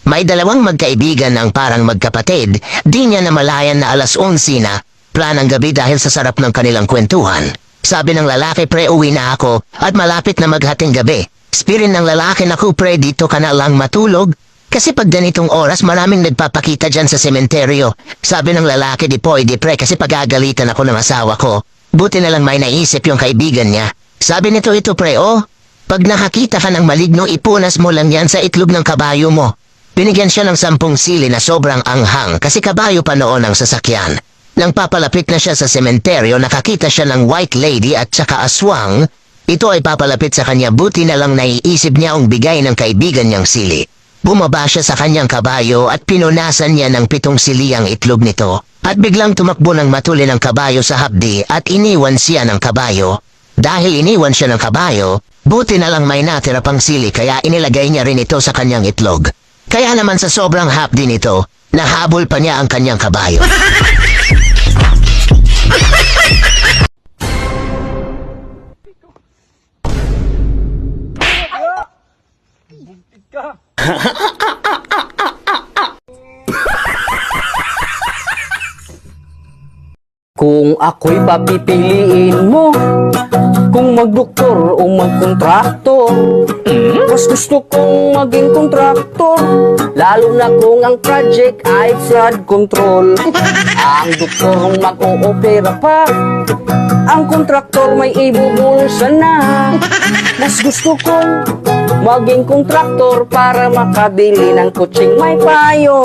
May dalawang magkaibigan ang parang magkapatid, di niya namalayan na alas 11 na, planang gabi dahil sa sarap ng kanilang kwentuhan. Sabi ng lalaki, pre, uwi na ako at malapit na maghating gabi. Spirin ng lalaki, naku pre, dito ka na lang matulog. Kasi pag ganitong oras maraming nagpapakita dyan sa sementeryo. Sabi ng lalaki, di pre, kasi pagagalitan ako ng asawa ko. Buti na lang may naisip yung kaibigan niya. Sabi nito, ito pre, pag nakakita ka ng maligno, ipunas mo lang yan sa itlog ng kabayo mo. Binigyan siya ng 10 sili na sobrang anghang kasi kabayo pa noon ang sasakyan. Nang papalapit na siya sa sementeryo, nakakita siya ng white lady at saka aswang. Ito ay papalapit sa kanya, buti na lang naiisip niya ang bigay ng kaibigan niyang sili. Bumaba siya sa kanyang kabayo at pinunasan niya ng 7 sili ang itlog nito. At biglang tumakbo ng matuli ng kabayo sa hapdi at iniwan siya ng kabayo. Dahil iniwan siya ng kabayo, buti na lang may natira pang sili kaya inilagay niya rin ito sa kanyang itlog. Kaya naman sa sobrang hapdi nito, nahabol pa niya ang kanyang kabayo. Kung ako'y papipiliin mo, kung magdoktor o magkontraktor, mas gusto kong maging kontraktor, lalo na kung ang project ay flood control. Ang doktor mag-oopera pa, ang kontraktor may ibubulsa na. Mas gusto kong maging kontraktor para makabili ng kutsing may payo.